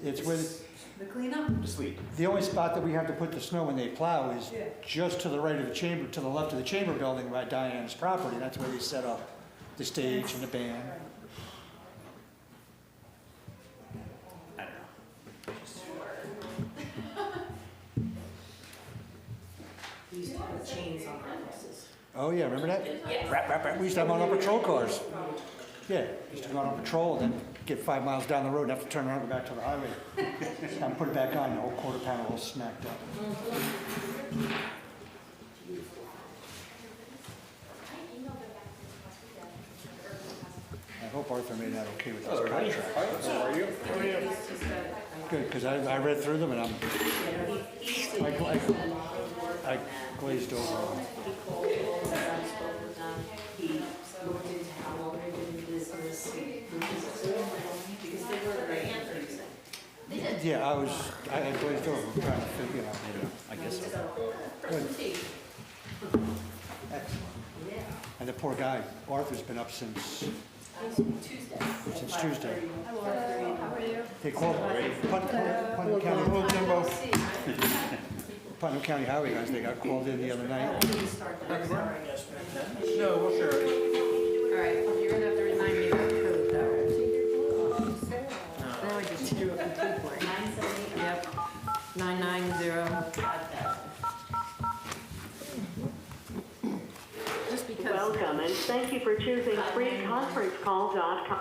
it's with, The cleanup? The sleep. the only spot that we have to put the snow when they plow is Yeah. just to the right of the chamber, to the left of the chamber building by Diane's property. That's where they set up the stage and the band. I don't know. We used to have chains on our buses. Oh, yeah, remember that? Yes. Rap, rap, rap. We used to have them on our patrol cars. Yeah, used to go on patrol and then get 5 miles down the road and have to turn around and go back to the highway. And put it back on, the whole quarter pound all smacked up. I hope Arthur made that okay with his contract. How are you? Good, because I read through them and I glazed over them. He called us, I spoke with them, he looked into how long they've been in business, because they were very interesting. Yeah, I glazed over them, trying to figure it out. I guess so. Good. Excellent. And the poor guy, Arthur's been up since Tuesday. Hello, how are you? They called Putnam County, Putnam County Highway guys, they got called in the other night. No, we'll share it. All right, you're gonna have to remind me of the code though. Now I just drew a complete blank. 978. Yep, 990. Just because Welcome, and thank you for choosing freeconferencecall.com.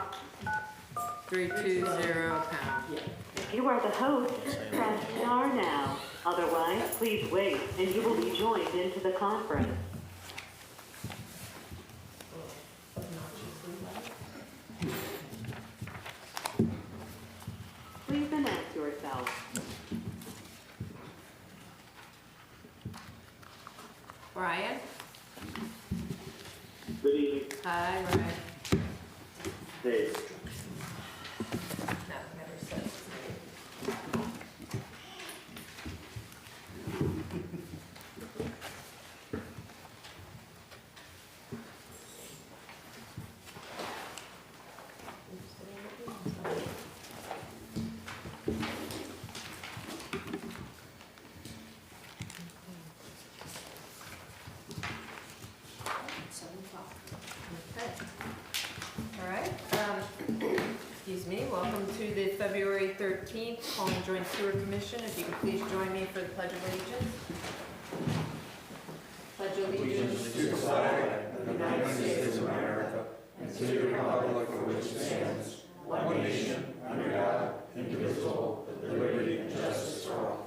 320 pound. If you are the host, press star now. Otherwise, please wait, and you will be joined into the conference. Please announce yourself. Brian? Good evening, Hi, Brian. Dave. No, never said his name. Okay. All right. Excuse me. Welcome to the February 13th Pawling Joint Sewer Commission. If you could please join me for the Pledge of Allegiance. Pledge allegiance to the flag of the United States of America and to the republic for which it stands, one nation, under God, indivisible, with liberty and justice for all.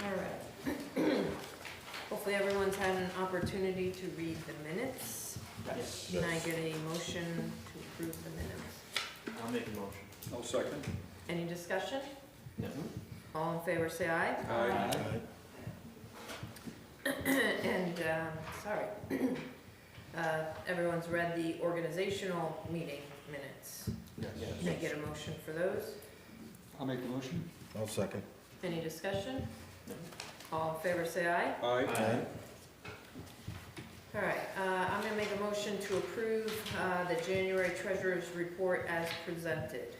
All right. Hopefully everyone's had an opportunity to read the minutes. Can I get a motion to approve the minutes? I'll make a motion. I'll second. Any discussion? No. All in favor, say aye. And, sorry. Everyone's read the organizational meeting minutes. Can I get a motion for those? I'll make the motion. I'll second. Any discussion? All in favor, say aye. Aye. All right, I'm gonna make a motion to approve the January treasurer's report as presented.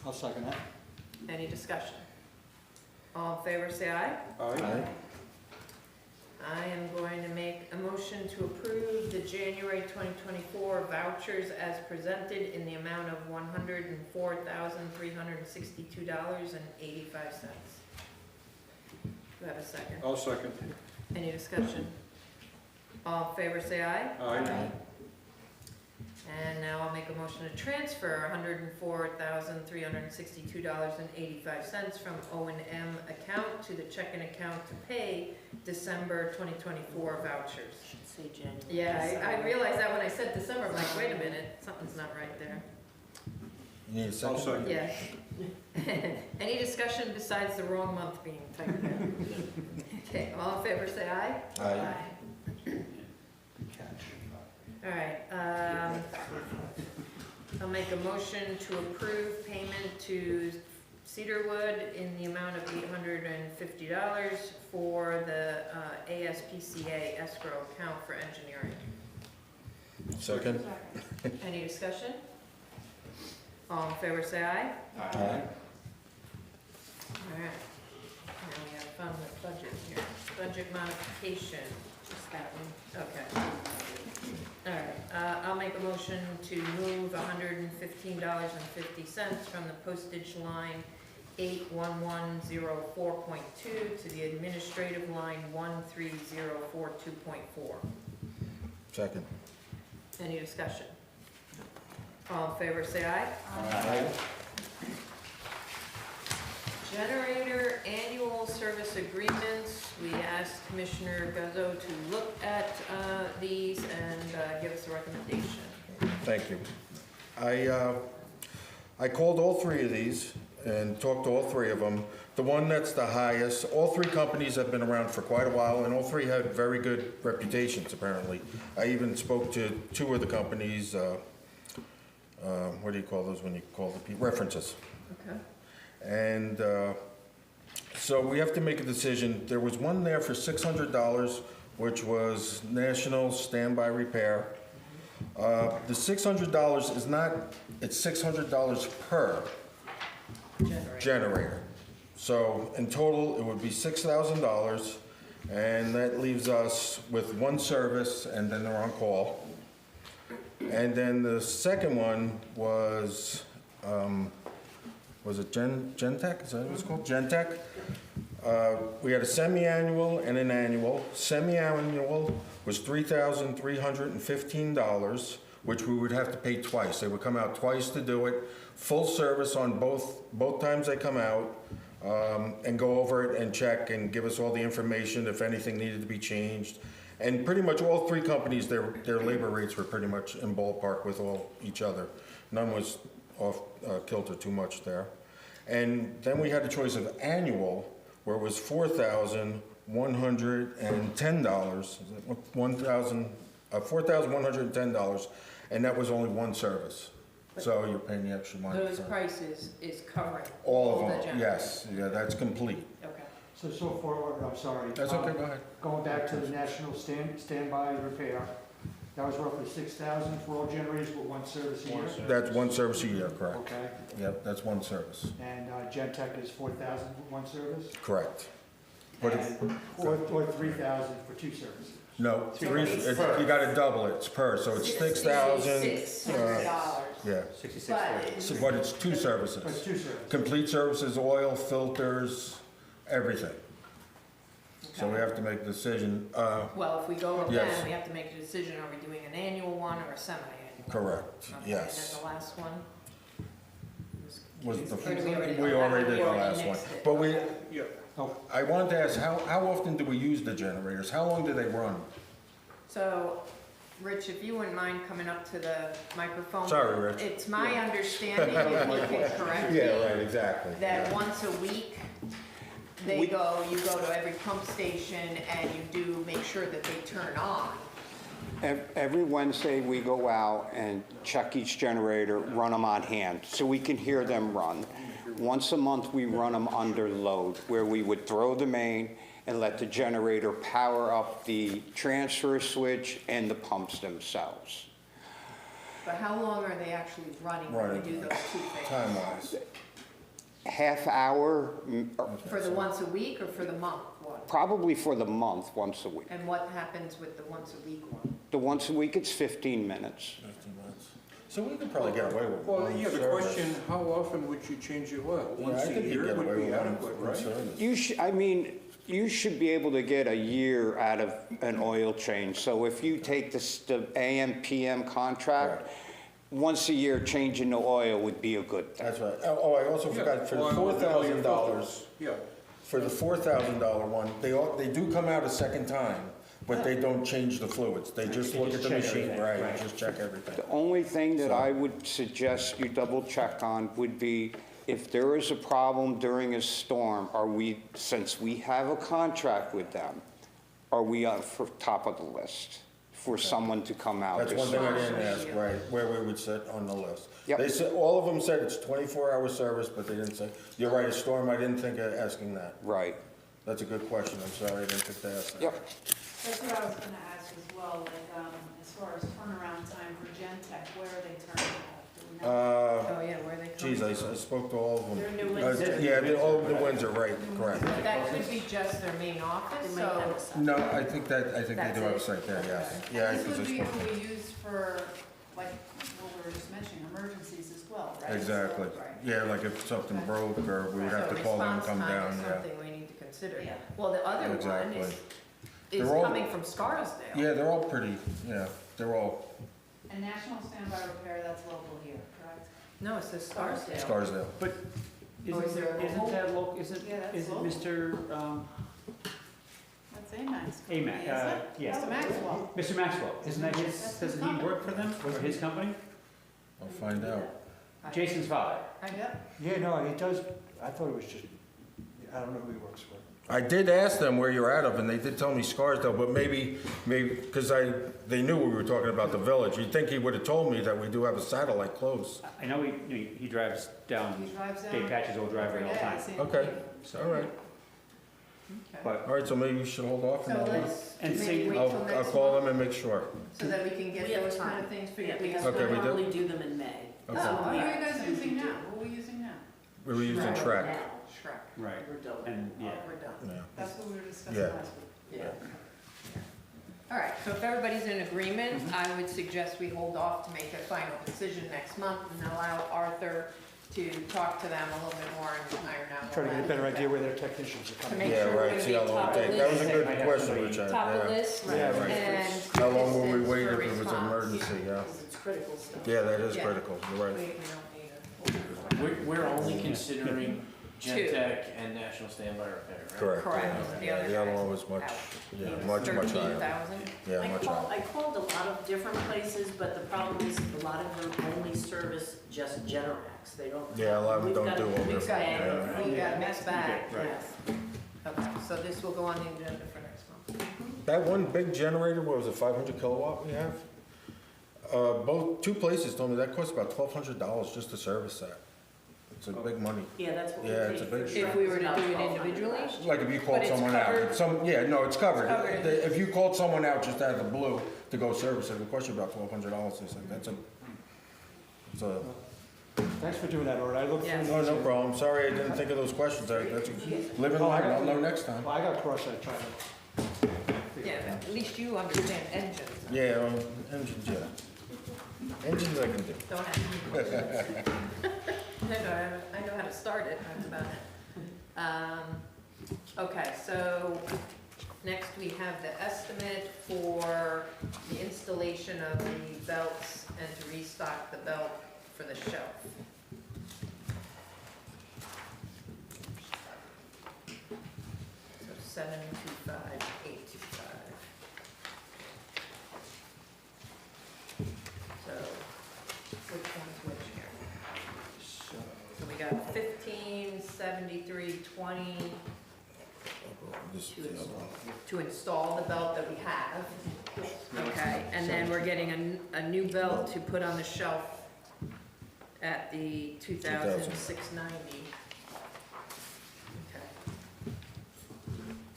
I'll second that. Any discussion? All in favor, say aye. Aye. I am going to make a motion to approve the January 2024 vouchers as presented in the amount of $104,362.85. Do I have a second? I'll second. Any discussion? All in favor, say aye. Aye. And now I'll make a motion to transfer $104,362.85 from O&M account to the checking account to pay December 2024 vouchers. Should say January. Yeah, I realized that when I said December, I'm like, wait a minute, something's not right there. You need a I'll second? second. Yeah. Any discussion besides the wrong month being typed in? Okay, all in favor, say aye. Aye. Good catch. All right, I'll make a motion to approve payment to Cedarwood in the amount of $850 for the ASPCA escrow account for engineering. Second. Any discussion? All in favor, say aye. Aye. All right. Now we have fun with budget here. Budget modification. Just that one. Okay. All right, I'll make a motion to move $115.50 from the postage line 81104.2 to the administrative line 13042.4. Second. Any discussion? All in favor, say aye. Aye. Generator annual service agreements. We asked Commissioner Guzzo to look at these and give us a recommendation. Thank you. I called all three of these and talked to all three of them. The one that's the highest, all three companies have been around for quite a while, and all three have very good reputations, apparently. I even spoke to two of the companies, what do you call those when you call the people? References. Okay. And so we have to make a decision. There was one there for $600, which was National Standby Repair. The $600 is not, it's $600 per generator. So in total, it would be $6,000, and that leaves us with one service, and then they're on call. And then the second one was it Gentech? Is that what it's called? Gentech. We had a semi-annual and an annual. Semi-annual was $3,315, which we would have to pay twice. They would come out twice to do it, full service on both times they come out, and go over it and check and give us all the information if anything needed to be changed. And pretty much all three companies, their labor rates were pretty much in ballpark with each other. None was off kilter too much there. And then we had the choice of annual, where it was $4,110, $4,110, and that was only one service. So you're paying the extra money. Those prices is covering All of the them, generators. yes, yeah, that's complete. Okay. So forward, I'm sorry. That's okay, go ahead. Going back to the national standby repair, that was roughly 6,000 for all generators, but one service a year? That's one service a year, correct. Okay, Yep, that's one service, and Gentech is 4,000 for one service? correct. But if, Or 3,000 for two services? no, you gotta double it, it's per, so it's 6,000. $600. Yeah, 66. but it's two But it's services. two services. Complete services, oil, filters, everything. So we have to make a decision, Well, if we go with Yes. them, we have to make a decision, are we doing an annual one or a semi-annual? correct, Okay, yes. And then the last one? Was the, Or do we already- we already did the we already last one. nixed it. But we, Yeah. I wanted to ask, how often do we use the generators? How long do they run? So, Rich, if you wouldn't mind coming up to the microphone. Sorry, Rich. It's my understanding, if you can correct me, exactly. that once a week, you go to every pump station and you do make sure that they turn on. Every Wednesday, we go out and check each generator, run them on hand, so we can hear them run. Once a month, we run them under load, where we would throw the main and let the generator power up the transfer switch and the pumps themselves. But how long are they actually running when we do those two things? Time-wise. Half hour, For the once a week or for the month one? probably for the month, once a week. And what happens with the once a week one? The once a week, it's 15 minutes. 15 minutes. So we could probably get away with Well, one yeah, the service. question, how often would you change your oil? Yeah, Once I a think you'd year get would away be with adequate, one right? service. You should be able to get a year out of an oil change. So if you take the AM, PM contract, once a year changing the oil would be a good thing. That's right. Oh, I also forgot, for the $4,000, Yeah, for the $4,000 one, they do come out a second time, but they don't change the fluids. They just look at the machine, right, just check everything. The only thing that I would suggest you double check on would be if there is a problem during a storm, since we have a contract with them, are we on for top of the list for someone to come out. That's There's one thing I some- didn't ask, right, where we would sit on the list. Yep. They said, all of them said it's 24-hour service, but they didn't say, you're right, a storm, I didn't think of asking that. Right, That's a good question, I'm sorry, I didn't think to ask that. yep. That's what I was gonna ask as well, like, as far as turnaround time for Gentech, where are they turning at? Do we know? Oh, yeah, where are they coming Geez, I from? spoke to all of them. They're New Windsor. Yeah, all of the Windsor, right, correct. That could be just their main office, They might have so, a site. No, I think they do That's have a it? site there, yes. Okay. Yeah, And this because I would be spoke to who them. we use for, like, what we were just mentioning, emergencies as well, right? Exactly. So, right. Yeah, like if something broke, or we would have so to call them and response come time down, is yeah. something we need to consider. Yeah. Well, the other one Exactly. is They're all- coming from Scarsdale. Yeah, they're all pretty, yeah, they're all And National Standby Repair, that's local here, correct? No, it says Scarsdale. Scarsdale. But Oh, is there a isn't local? that local, isn't, Yeah, that's is it local. Mr., That's AMAX. Amac, yeah. Mr. Maxwell. Mr. Maxwell, isn't that his, That's his doesn't he work for them, or his company? I'll find out. Jason's father. Yep. Yeah, no, he does, I thought it was just, I don't know who he works for. I did ask them where you're out of, and they did tell me Scarsdale, but maybe, because they knew we were talking about the village. You'd think he would have told me that we do have a satellite close. I know he drives down He drives down. Dave Patch's old driveway all the every day, I time. see him Okay, leave. all right. Okay. But All right, so maybe we should hold off So and let's And maybe see- wait I'll till I'll next call month, them and make sure. so that we can get We have those kind time. of things Yeah, figured. because Okay, we we do. normally do them in May. Okay. Oh, who are you Yeah. guys using now? Who are we using now? We were using Right track. now, Shrek, right, We're done. and yeah. we're done. Yeah. That's what we were discussing Yeah. last week. Yeah. All right, so if everybody's in agreement, I would suggest we hold off to make a final decision next month and allow Arthur to talk to them a little bit more and iron out. Try to get a better all that. idea where their technicians are To coming. make Yeah, sure we're right, gonna see be how long top it of takes. That was a list. good Might have question, somebody- Richard. Top of Yeah. list, Yeah, right. and How long will we distance wait for if it was an response. emergency, yeah? Because it's critical stuff. Yeah, that is Yeah. critical, you're right. We don't need We're only considering Gentech and National Standby Repair, right? Correct. Correct. Yeah, the other one was much, out. yeah, much higher. 13,000. Yeah, I much called, higher. I called a lot of different places, but the problem is a lot of them only service just Generacs. They don't. Yeah, a lot of them we've don't got do all mixed We've got, bag of- Yeah. we got mixed bag, Right. yes. Okay, so this will go on the agenda for next month. That one big generator, what was it, 500 kilowatt we have? Two places told me that costs about $1,200 just to service that. It's a big money. Yeah, that's what we Yeah, paid it's a for big- Shrek. If we were to About do it $1,200 individually? last year. Like if you called But it's someone out. covered? Yeah, no, it's covered. Covered. If you called someone out just out of the blue to go service it, it would cost you about $1,200. It's like, it's a, Thanks for doing that, Art. I look Yes. forward to no problem. Sorry I didn't think of those questions. Live and learn, I'll know next time. Well, I got cross-eyed trying to. Yeah, but at least you understand engines. Yeah, engines, yeah. Engines I can do. Don't ask me. I know how to start it, that's about it. Okay, so next we have the estimate for the installation of the belts and to restock the belt for the shelf. So 725,825. So, which one's which here? So we got 15, 73, 20 This is the other one. to install the belt that we have. Okay, and then we're getting a new belt to put on the shelf at the 2,690. Okay.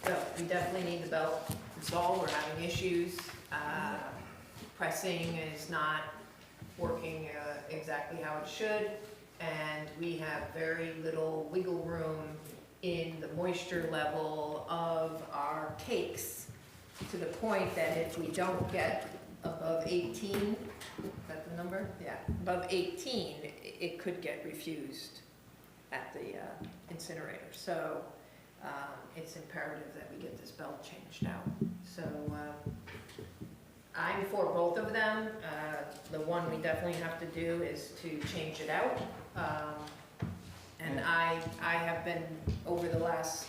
So we definitely need the belt installed, we're having issues. Pressing is not working exactly how it should, and we have very little wiggle room in the moisture level of our cakes, to the point that if we don't get above 18, is that the number? Yeah, above 18, it could get refused at the incinerator. So it's imperative that we get this belt changed out. So I'm for both of them. The one we definitely have to do is to change it out. And I have been, over the last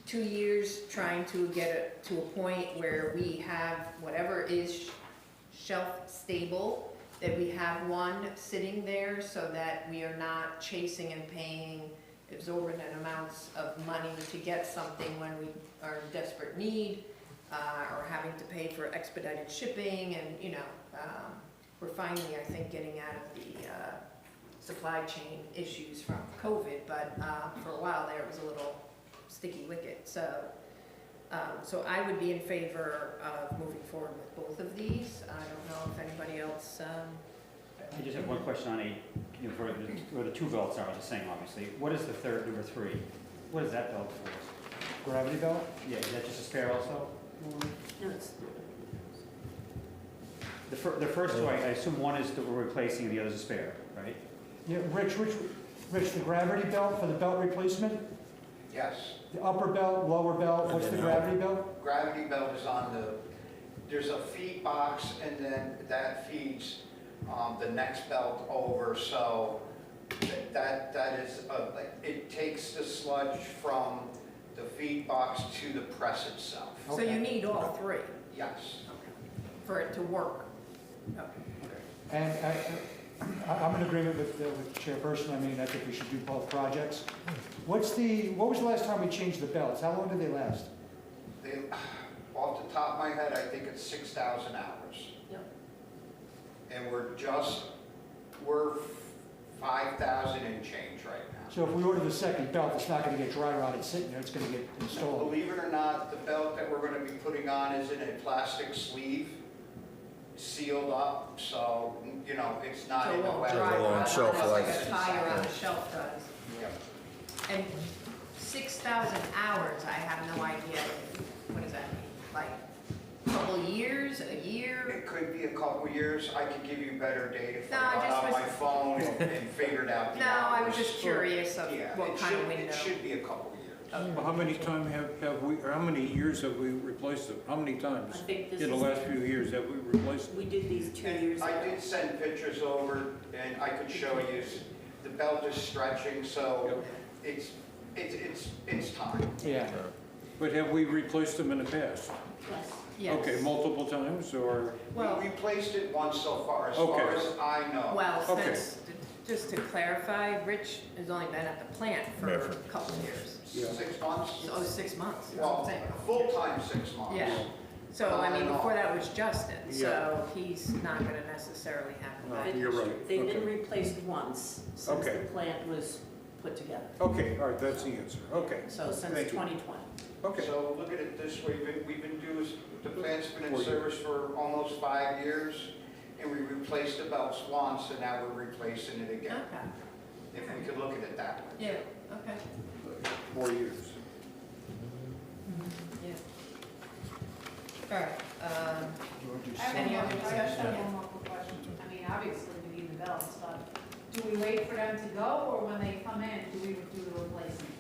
2 years, trying to get it to a point where we have whatever is shelf stable, that we have one sitting there so that we are not chasing and paying exorbitant amounts of money to get something when we are in desperate need. or having to pay for expedited shipping, and, we're finally, I think, getting out of the supply chain issues from COVID, but for a while there, it was a little sticky wicket. So I would be in favor of moving forward with both of these. I don't know if anybody else, I just have one question on where the two belts are the same, obviously. What is the third, number 3? What is that belt for? Gravity belt? Yeah, is that just a spare also? No, it's, The first two, I assume one is that we're replacing and the other is a spare, right? Yeah, Rich, the gravity belt for the belt replacement? Yes. The upper belt, lower belt, what's the gravity belt? Gravity belt is on there's a feed box, and then that feeds the next belt over, so that is, it takes the sludge from the feed box to the press itself. so you need all 3 Yes. for it to work. Okay. And I'm in agreement with the chairperson. I mean, I think we should do both projects. What was the last time we changed the belts? How long did they last? Off the top of my head, I think it's 6,000 hours. Yep. And we're 5,000 and change right now. So if we order the second belt, it's not gonna get dry rotted sitting there, it's gonna get installed. Believe it or not, the belt that we're going to be putting on is in a plastic sleeve, sealed up, so, it's not So in it the won't wet. dry long rot, shelf like life. a tire on the shelf does. Yep. And 6,000 hours, I have no idea, what does that mean? Like, a couple years, a year? It could be a couple years. I could give you better data if No, I I got just on was- my phone and figured out the No, I was hours. just curious of Yeah, what kind of window. It should be a couple years. Well, how many times have we, or how many years have we replaced them? How many I times think this in the is, last few years have we replaced them? we did these 2 years ago. I did send pictures over, and I could show you, the belt is stretching, so it's time. Yeah. But have we replaced them in the past? Yes. Yes. Okay, multiple times, or? Well, We replaced it once so far, as Okay. far as I know. well, Okay. just to clarify, Rich has only been at the plant for Yeah. a couple of years. Yeah. 6 months? Oh, 6 months, that's what I'm Well, saying. full-time 6 months. Yeah. So, I mean, No. before that was Justin, Yeah. so he's not gonna necessarily have No, that. you're right. They've been Okay. replaced once since Okay. the plant was put together. Okay, all right, that's the answer. Okay. So since Thank you. 2020. Okay. So look at it this way, we've been doing, the plant's been in 4 years. service for almost 5 years, and we replaced the belts once, and now we're replacing it again, Okay, if we could look at it that way. yeah, okay, 4 years. yeah. All right, You wanna do I have Any one other more- I discussion? just have one more quick question. I mean, obviously, we need the belts, but do we wait for them to go, or when they come in, do we do the replacement?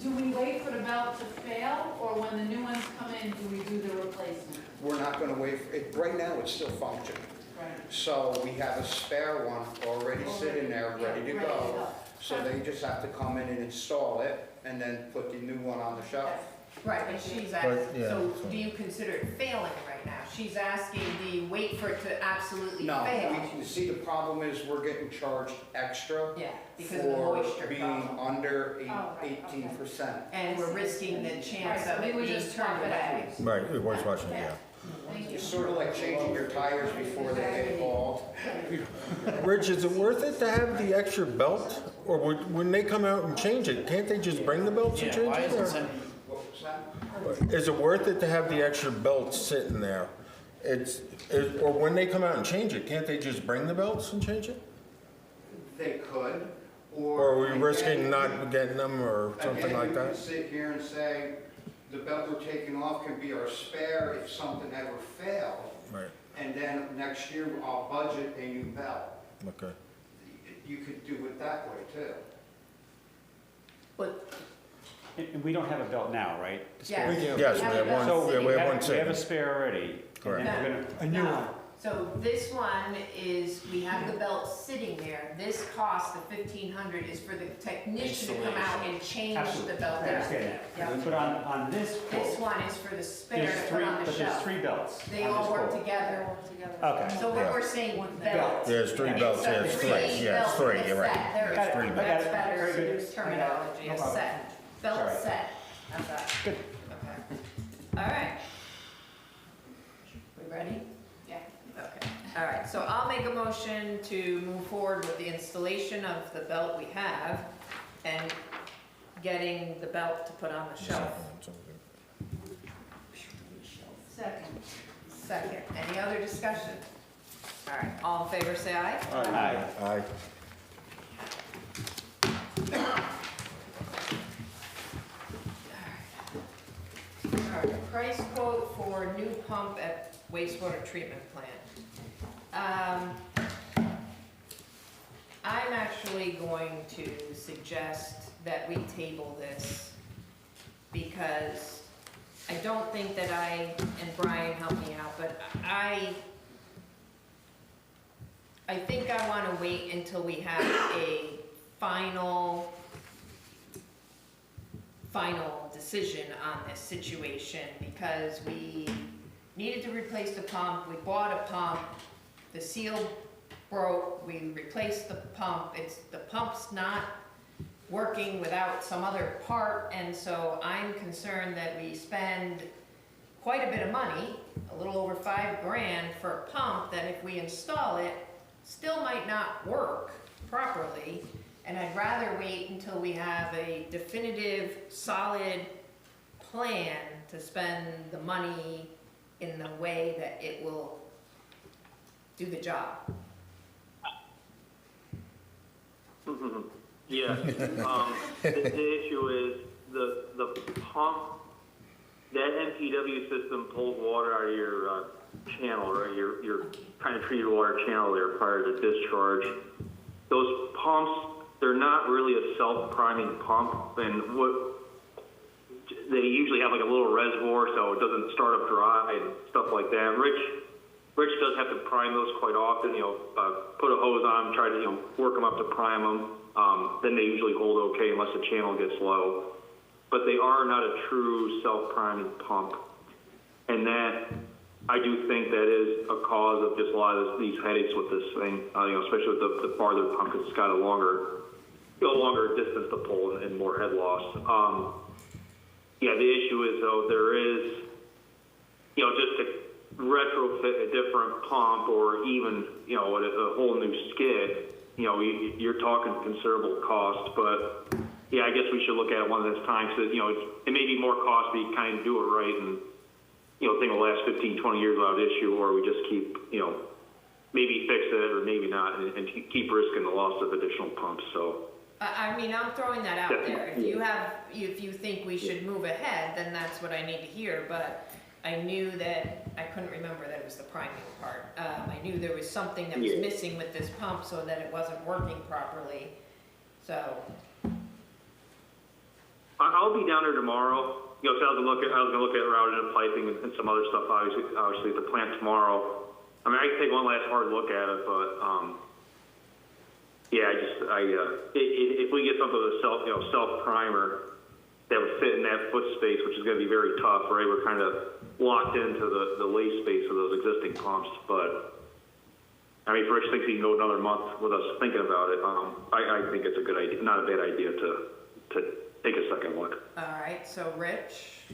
Do we wait for the belt to fail, or when the new ones come in, do we do the replacement? We're not gonna wait, right now, it's still functioning. Right. So we have a spare one already sitting there, ready to go. So they just have to come in and install it, and then put the new one on the shelf. right, but she's But, asking, yeah, so so- do you consider it failing right now? She's asking, do you wait for it to absolutely No, fail? you see, the problem is we're getting charged extra Yeah, because of the for moisture being problem. under Oh, right, okay. 18%. And we're risking the chance Right, of so we it would being just turned swap it away. out. Right, it was watching, yeah. Thank you. It's sort of like changing your tires before they get bald. Rich, is it worth it to have the extra belt? Or when they come out and change it, can't they just bring the belts and Yeah, change why it? is it or- sending? What was that? Is it worth it to have the extra belt sitting there? Or when they come out and change it, can't they just bring the belts and change it? They could, Or are we again, risking not getting them or something like Again, we that? could sit here and say, the belt we're taking off can be our spare if something ever failed. Right, And then next year, I'll budget a new belt. okay. You could do it that way too. But, And we don't have a belt now, right? The spare? yes. Yes, we have one, So we have one we have a sitting. spare already. Correct. And then we're gonna, A new No. one. So this one is, we have the belt sitting there. This cost, the 1,500, is for the technician to come out and change the absolutely, belt I out. understand that. Yep. But on this This quote, one is for the spare there's to three, put on the but there's shelf. 3 belts. They on all this work quote. together. Okay. So when Yeah. we're saying belt. Yeah, it's 3 belts, yeah, it's 3, yeah, it's 3, you're right. There, Got it. Three I got that's it. better Very good. to use terminology, No a problem. set. Belt Sorry. set. How's that? Good. Okay. make a motion to move forward with the installation of the belt we have and getting the belt to put on the shelf. Second. Second, any other discussion? All right, all in favor, say aye. Aye. Aye. All right, price quote for new pump at wastewater treatment plant. I'm actually going to suggest that we table this because I don't think that and Brian helped me out, but I think I want to wait until we have a final decision on this situation because we needed to replace the pump, we bought a pump, the seal broke, we replaced the pump, the pump's not working without some other part, and so I'm concerned that we spend quite a bit of money, a little over $5,000 for a pump that if we install it, still might not work properly, and I'd rather wait until we have a definitive, solid plan to spend the money in the way that it will do the job. Yeah, the issue is the pump, that MPW system pulls water out of your channel, right, your kind of treated water channel there prior to discharge. Those pumps, they're not really a self-priming pump, and what they usually have like a little reservoir so it doesn't start up dry and stuff like that. Rich does have to prime those quite often, put a hose on them, try to, work them up to prime them. Then they usually hold okay unless the channel gets low. But they are not a true self-priming pump. And that, I do think that is a cause of just a lot of these headaches with this thing, especially with the farther pump because it's got a longer distance to pull and more head loss. Yeah, the issue is though, there is, just to retrofit a different pump or even, a whole new skid, you're talking considerable cost, but yeah, I guess we should look at it one of those times that, it may be more costly to kind of do it right and, think it'll last 15, 20 years without issue, or we just keep, maybe fix it or maybe not and keep risking the loss of additional pumps, so. I'm throwing that out there. If you think we should move ahead, then that's what I need to hear, but I knew that, I couldn't remember that it was the priming part. I knew there was something that was missing with this pump so that it wasn't working properly, so. I'll be down there tomorrow. So I was gonna look at routing and piping and some other stuff, obviously at the plant tomorrow. I mean, I can take one last hard look at it, but, if we get something with a self primer that would fit in that foot space, which is going to be very tough, right? We're kind of locked into the lay space of those existing pumps, but I mean, if Rich thinks he can go another month with us thinking about it, I think it's a good idea, not a bad idea to take a second look. All right, so Rich?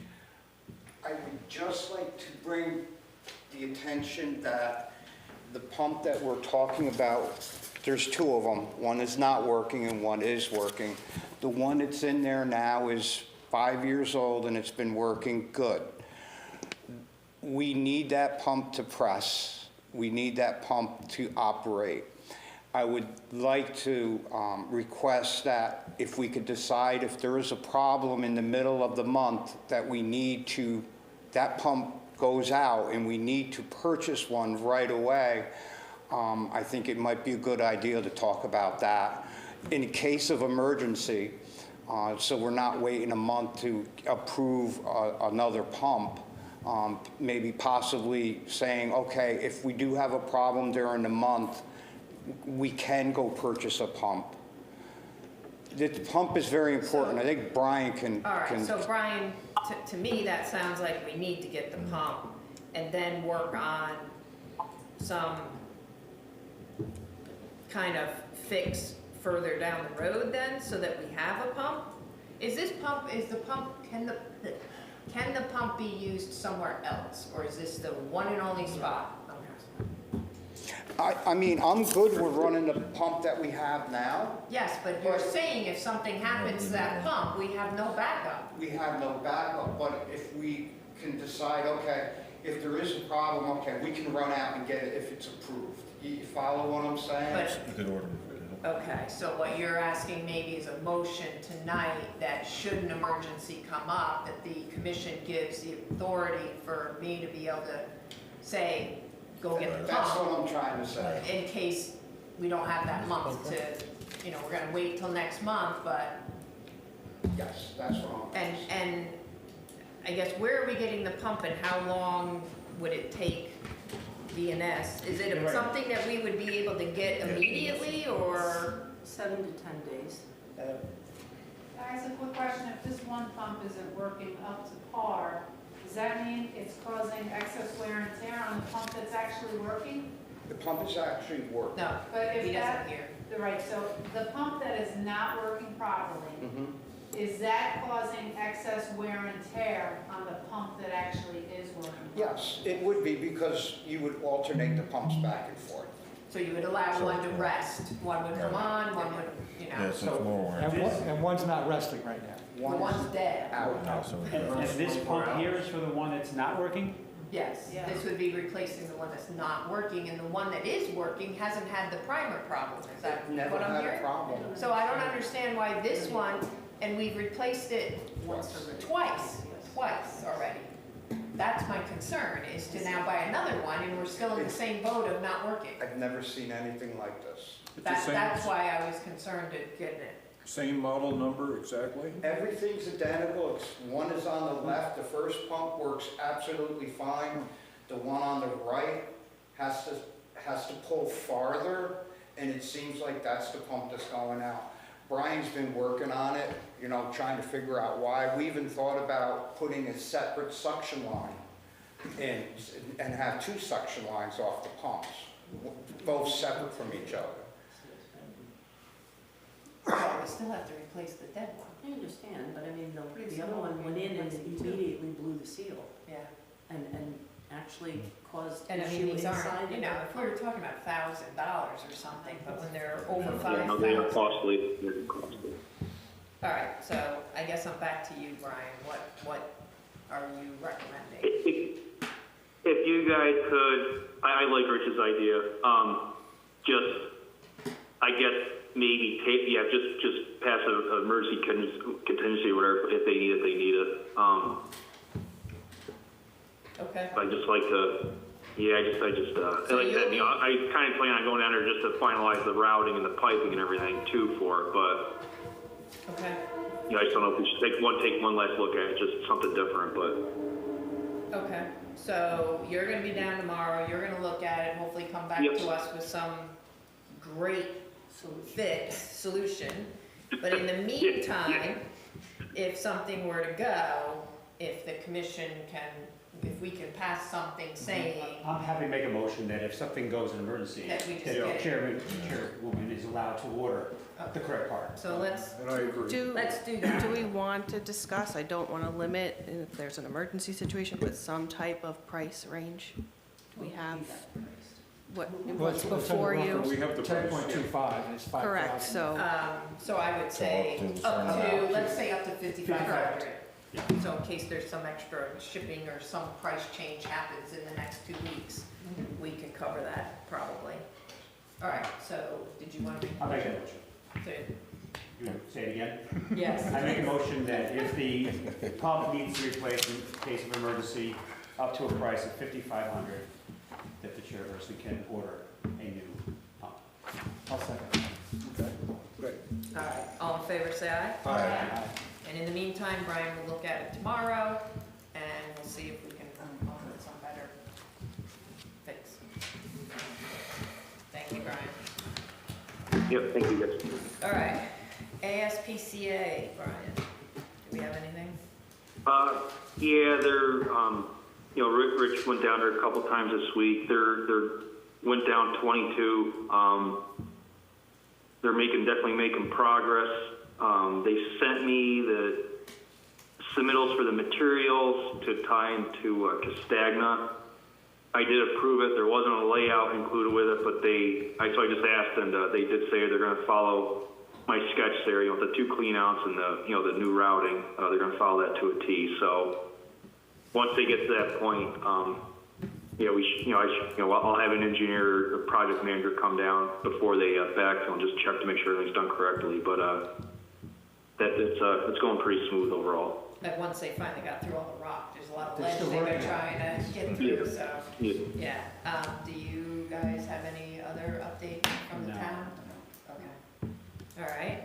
I would just like to bring the attention that the pump that we're talking about, there's two of them. One is not working and one is working. The one that's in there now is 5 years old and it's been working good. We need that pump to press. We need that pump to operate. I would like to request that if we could decide if there is a problem in the middle of the month that we need to, that pump goes out and we need to purchase one right away, I think it might be a good idea to talk about that in case of emergency, so we're not waiting a month to approve another pump. Maybe possibly saying, okay, if we do have a problem during the month, we can go purchase a pump. The pump is very important. I think Brian can... All right, so Brian, to me, that sounds like we need to get the pump and then work on some kind of fix further down the road then, so that we have a pump? Can the pump be used somewhere else, or is this the one and only spot? I mean, I'm good with running the pump that we have now. Yes, but you're saying if something happens to that pump, we have no backup. We have no backup, but if we can decide, okay, if there is a problem, okay, we can run out and get it if it's approved. You follow what I'm saying? But, You could order it. okay, so what you're asking maybe is a motion tonight that should an emergency come up, that the commission gives the authority for me to be able to say, go get the That's pump. what I'm trying to say. In case we don't have that month to, you know, we're gonna wait till next month, but, Yes, that's what I'm. and I guess where are we getting the pump and how long would it take DNS? Is it Right. something that we would be able to get immediately or? 7 to 10 days. Guys, a quick question, if this one pump isn't working up to par, does that mean it's causing excess wear and tear on the pump that's actually working? The pump is actually working. No, But he if doesn't that, hear. right, so the pump that is not working properly, Mhm. is that causing excess wear and tear on the pump that actually is working? Yes, it would be because you would alternate the pumps back and forth. So you would allow one to rest, one would come on, one would, you know, Yes, it's more wear. And one's not resting right now. the One one's is dead. out. No, so we- And this pump here is for the one that's not working? Yes, Yeah. this would be replacing the one that's not working, and the one that is working hasn't had the primer problem, is that Never what I'm had a hearing? problem. So I don't understand why this one, and we've replaced it twice already. That's my concern, is to now buy another one, and we're still in the same boat of not working. I've never seen anything like this. That's why I was concerned at getting it. Same model number exactly? Everything's identical, one is on the left, the first pump works absolutely fine. The one on the right has to pull farther, and it seems like that's the pump that's going out. Brian's been working on it, you know, trying to figure out why. We even thought about putting a separate suction line in, and have 2 suction lines off the pumps, both separate from each other. But we still have to replace the dead one. I understand, but I mean, Pretty the other small, one went in and replacing two. immediately blew the seal Yeah. and actually caused And I mean, issue these inside. aren't, you of know, the if we were talking about $1,000 or something, but when they're over Yeah, no, they are 5,000. costly. They're costly. All right, so I guess I'm back to you, Brian. What are you recommending? If you guys could, I like Rich's idea, just, I guess, maybe take, just pass a emergency contingency or whatever, if they need it. Okay. I just like to, yeah, I like that, you know, I kind of plan on going down there just to finalize the routing and the piping and everything too for it, but, Okay. you know, I just don't know if we should take one last look at it, just something different, but. Okay. So you're gonna be down tomorrow, you're gonna look at it, hopefully come back Yep. to us with some great solution. But in the meantime, if something were to go, if the commission can, if we can pass something saying, I'm happy to make a motion that if something goes in emergency, That we just that get the it. chairwoman is allowed to order the correct part. so let's And I agree. let's do that. Do we want to discuss, I don't want to limit, if there's an emergency situation, but some type of price range? Do we have, what's before you? We have the price. 10.25, and it's 5,000. Correct, so, So I would say up up to, let's say up to 5,500. Yeah. So in case there's some extra shipping or some price change happens in the next 2 weeks, we can cover that probably. All right, so did you want to? I'll make that motion. So- You want to say it again? Yes. I make a motion that if the pump needs to be replaced in case of emergency, up to a price of $5,500, that the chairperson can order a new pump. I'll second. Okay, great. All right, all in favor, say aye. Aye. And in the meantime, Brian will look at it tomorrow, and we'll see if we can come up with some better fix. Thank you, Brian. Yep, thank you guys. All right, ASPCA, Brian, do we have anything? Yeah, they're, you know, Rich went down there a couple times this week. They're went down 22. They're definitely making progress. They sent me the submittals for the materials to tie into Castagna. I did approve it. There wasn't a layout included with it, but so I just asked, and they did say they're going to follow my sketch there, the 2 cleanouts and the new routing. They're going to follow that to a T. So once they get to that point, I'll have an engineer or project manager come down before they backfill and just check to make sure everything's done correctly. But it's going pretty smooth overall. Like once they finally got through all the rock, there's a lot of They're ledge still they've been working. trying to get through, so, Yeah. yeah. Do you guys have any other update from the No. town? Okay. All right,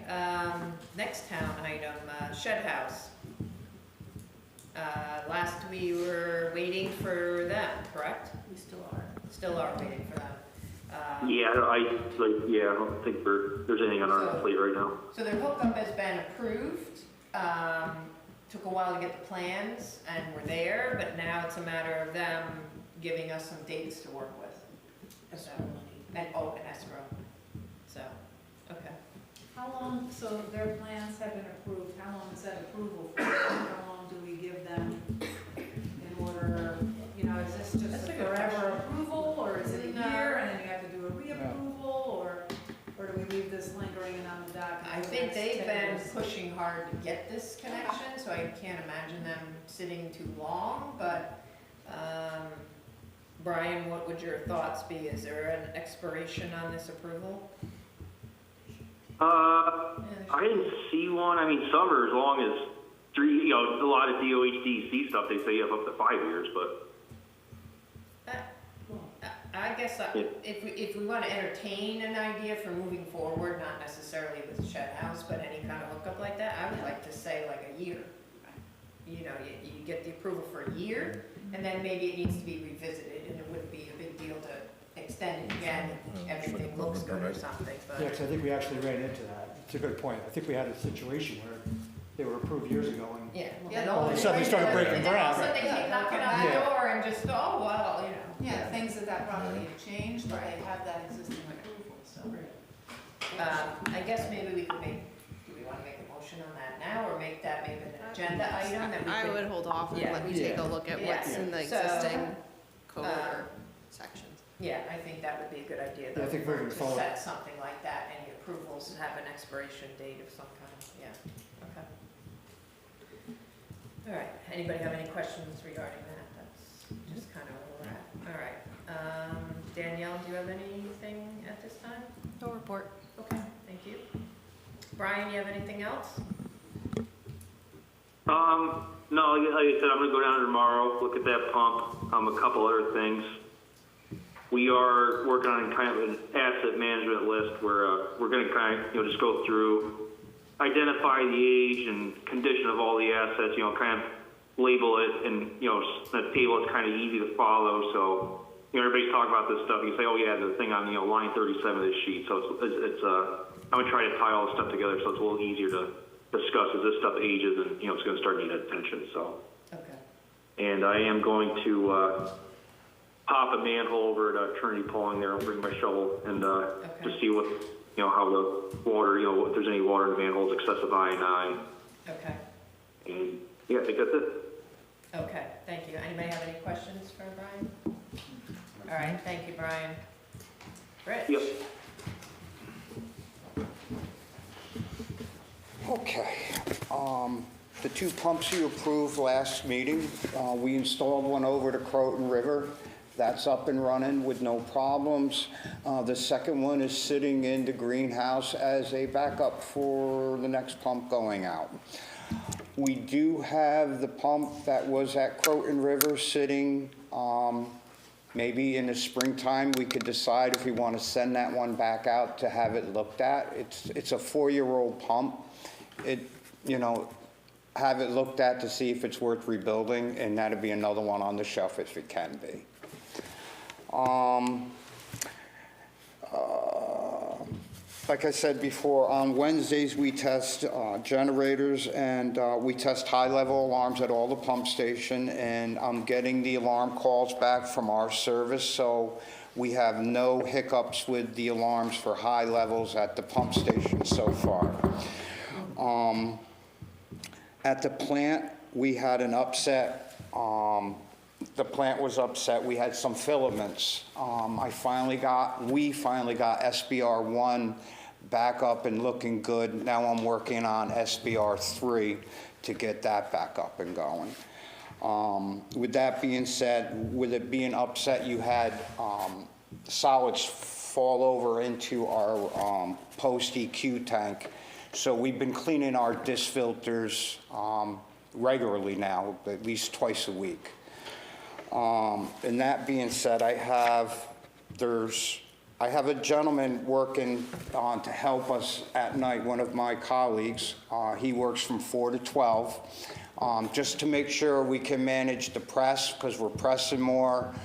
next town item, shed house. Last we were waiting for them, correct? We still are. Still are waiting for them. Yeah, I don't think there's anything on our plate right now. So their hookup has been approved. Took a while to get the plans, and we're there, but now it's a matter of them giving us some dates to work with. So, and escrow. So, okay. How long, so their plans have been approved, how long is that approval for? How long do we give them in order, is this just That's a a good forever question. approval, or is it a No. year, and then you have to do a reapproval, or do we leave this lingering on the dock? I until the think next they've 10 been years? pushing hard to get this connection, so I can't imagine them sitting too long, but, Brian, what would your thoughts be? Is there an expiration on this approval? I didn't see one. I mean, some are as long as 3, a lot of DOHDC stuff, they say you have up to 5 years, but. I guess if we want to entertain an idea for moving forward, not necessarily with shed house, but any kind of hookup like that, I would like to say like a year. You get the approval for a year, and then maybe it needs to be revisited, and it wouldn't be a big deal to extend it again if everything looks good or something, Yeah, but. 'cause I think we actually ran into that. It's a good point. I think we had a situation where they were approved years ago and Yeah. all of a sudden they started breaking And then all of a ground. sudden they keep knocking on the Yeah. door and just, oh, well, Yeah, things at that property have changed, but they have that existing approval, so. I guess maybe we could do we want to make a motion on that now, or make that maybe an agenda item that we I could? would hold off and Yeah. let me take a look at what's Yeah. in the So, existing code or sections. Yeah, I think that would be a good idea, Yeah, though, I think moving to forward. set something like that, any approvals have an expiration date of some kind, yeah, okay. All right, anybody have any questions regarding that? That's just kind of where we're at. All right, Danielle, do you have anything at this time? No report. Okay, thank you. Brian, you have anything else? No, like I said, I'm gonna go down tomorrow, look at that pump, a couple other things. We are working on kind of an asset management list where, we're gonna just go through, identify the age and condition of all the assets, kind of label it, and, that table is kind of easy to follow, so, everybody's talking about this stuff, you say, oh yeah, the thing on, line 37 of this sheet, so it's I'm gonna try to tie all this stuff together so it's a little easier to discuss as this stuff ages and, it's gonna start needing attention, so. Okay. And I am going to, pop a manhole over at Trinity Pawling there, and bring my shovel and, to see what, how the water, if there's any water in the manholes, excessive iodine. Okay, And, yeah, I think that's it. okay, thank you. Anybody have any questions for Brian? All right, thank you, Brian. Rich? Yep. Okay, the 2 pumps you approved last meeting, we installed one over to Croton River. That's up and running with no problems. The second one is sitting in the greenhouse as a backup for the next pump going out. We do have the pump that was at Croton River sitting, maybe in the springtime, we could decide if we want to send that one back out to have it looked at. It's a 4-year-old pump. Have it looked at to see if it's worth rebuilding, and that'd be another one on the shelf if it can be. Like I said before, on Wednesdays, we test generators, and we test high-level alarms at all the pump station, and I'm getting the alarm calls back from our service, so we have no hiccups with the alarms for high levels at the pump station so far. At the plant, we had an upset the plant was upset. We had some filaments. We finally got SBR1 back up and looking good. Now I'm working on SBR3 to get that back up and going. With that being said, with it being upset, you had solids fall over into our post EQ tank. So we've been cleaning our disc filters regularly now, at least twice a week. And that being said, I have a gentleman working to help us at night, one of my colleagues. He works from 4 to 12, just to make sure we can manage the press, because we're pressing more.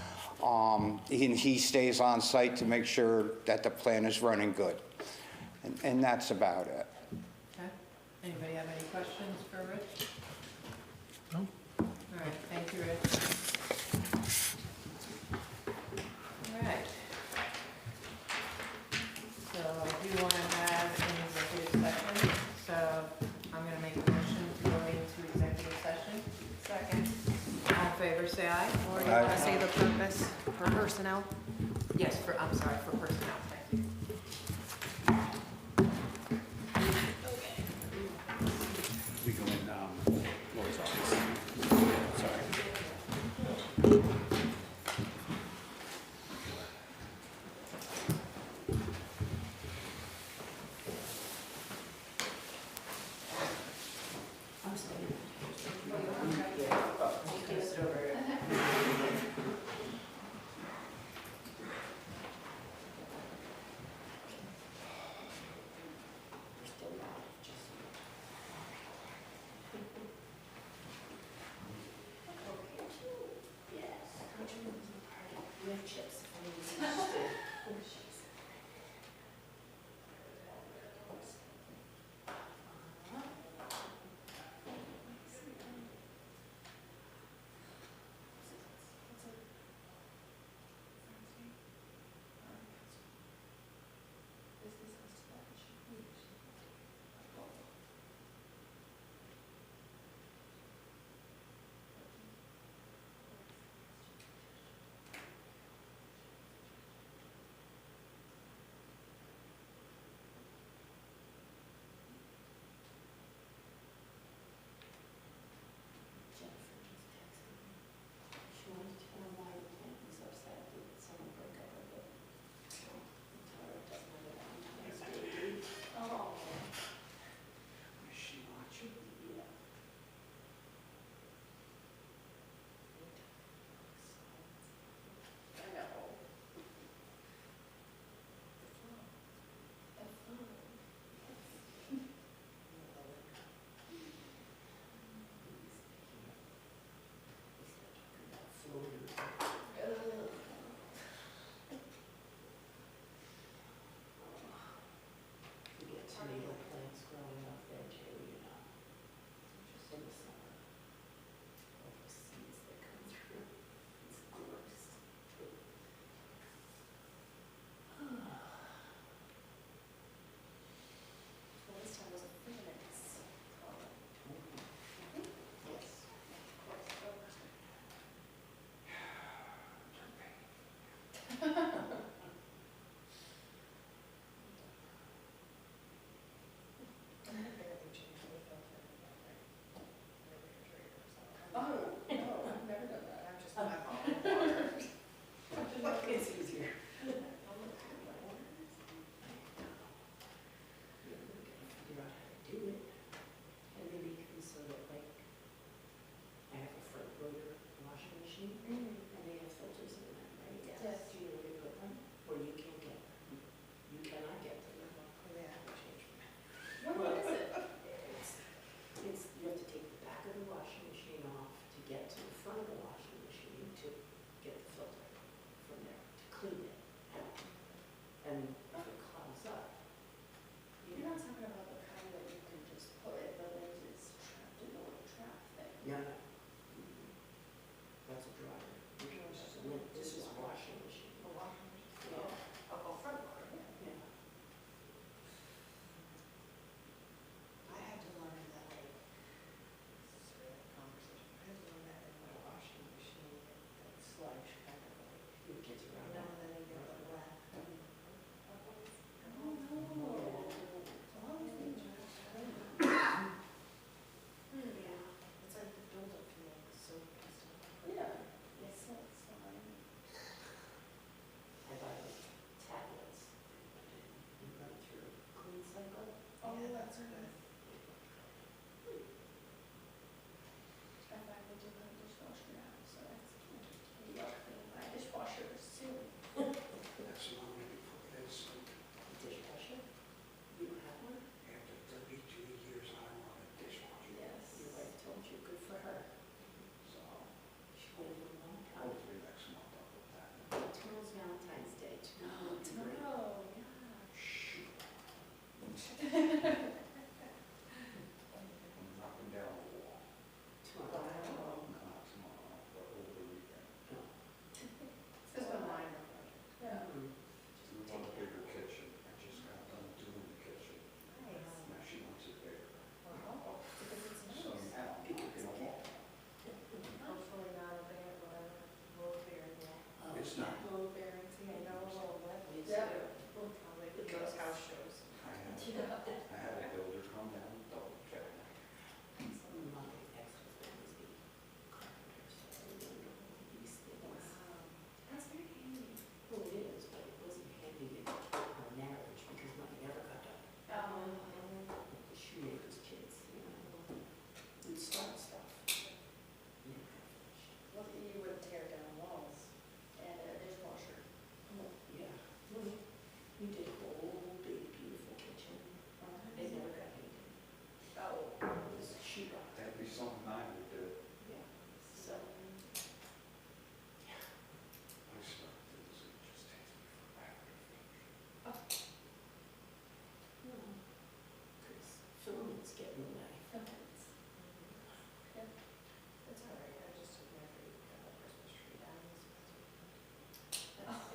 He stays on site to make sure that the plant is running good. And that's about it. Okay. Anybody have any questions for Rich? No. All right, thank you, Rich. All right. So I do want to have an executive session, so I'm going to make a motion to go into executive session. Second. All in favor, say aye. Or do you want to say the purpose for personnel? Yes, I'm sorry, for personnel, thank you. We go in, Lori's office. Sorry. it's not. Little bearings, yeah, no, little wetlands. Yeah. Like with those house shows. I had a builder come down and double check. Some of the extras, that was the carpenters, so they don't know these things. That's very handy. Well, it is, but it wasn't handy in our marriage because nothing ever got done. The shoemaker's kids, you know, we'd start stuff. Never got finished. Well, you would tear down walls and a dishwasher. Yeah, we did a whole big beautiful kitchen. It never got painted. Oh. It was sheetrock. That'd be something I would do. Yeah, so. I started this, it just takes me forever. Because filament's getting in the way. That's all right, I just took my Christmas tree down.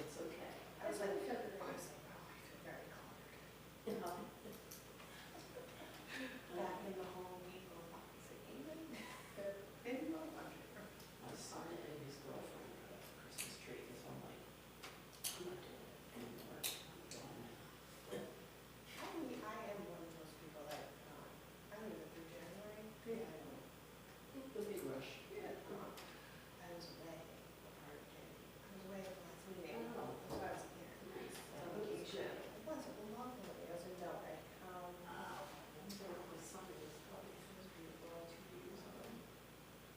It's okay. I was like, I was like, oh, I feel very cluttered. You know, Back in the Home Depot, it's like, even, maybe not much. my son and his girlfriend put up a Christmas tree, because I'm like, I'm not doing it anymore. I'm done. I am one of those people that, I don't even do January. Yeah. I don't. The big rush. Yeah. I was away, part of January. I was away the last meeting. Oh. So I was here. On vacation. It was lovely. I was in Delray. My son is probably the first beautiful 2 years old.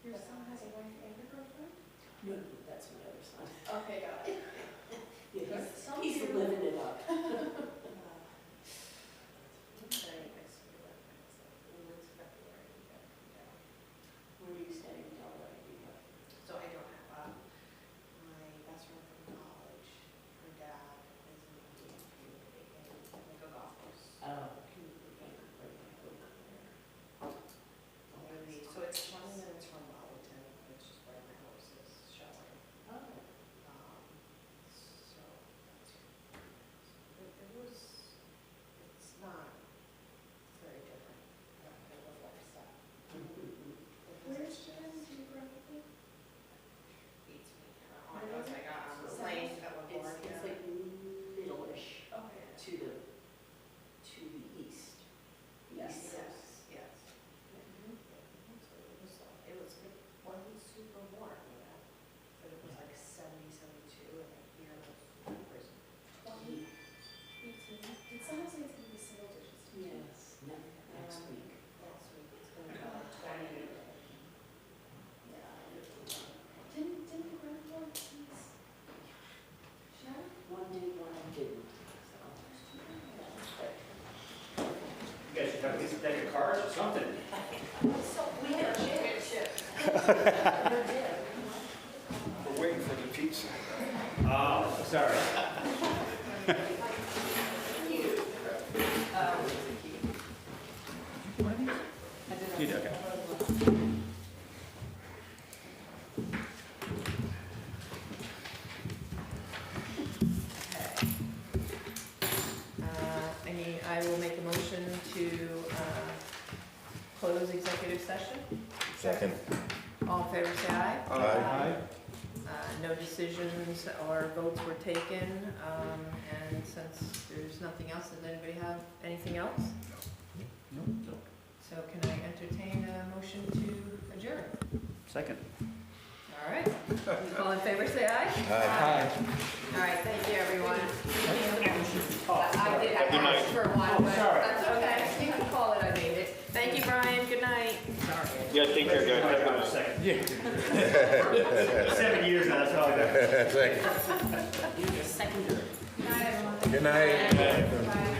Your son has a wife and a girlfriend? No, that's my other son. Okay, got it. Yeah, Some he's people- living it up. Very nice to be with my son. It was February, we got to come down. Where are you staying in Delray? So I don't have, my best friend from college, her dad is in the community and like a golf course. Oh. Maybe, so it's 20 minutes from Wellington, which is where my house is showing. Oh. So that's, it was, it's not very different than it was lifestyle. Where's Jen geographically? Beats me. Oh, I was like, on the plane that we're born, It's like middle-ish Oh, yeah. to the east. Yes, East yes, coast. yes. So it was, it wasn't super warm, you know, but it was like 70, 72, and here it was prison. It sounds like it's gonna be single digits. Yes, next week. Last week, it's been about 20. Yeah. Didn't the grandpa, please? Sharon? One did, one didn't. You guys should have a deck of cards or something. So we had a chip. We're waiting for the pizza. Oh, sorry. You did, okay. I will make a motion to close executive session. Second. All in favor, say aye. Aye. No decisions or votes were taken, and since there's nothing else, does anybody have anything else? No. So can I entertain a motion to adjourn? Second. All right. All in favor, say aye. Aye. All right, thank you, everyone. I did have to ask for one, but that's okay. You can call it, I made it. Thank you, Brian. Good night. Sorry. Yeah, take care, guys. Hold on a second. Yeah. 7 years now, that's all I got. Second. You're the secondary. Good night, everyone. Good night. Bye.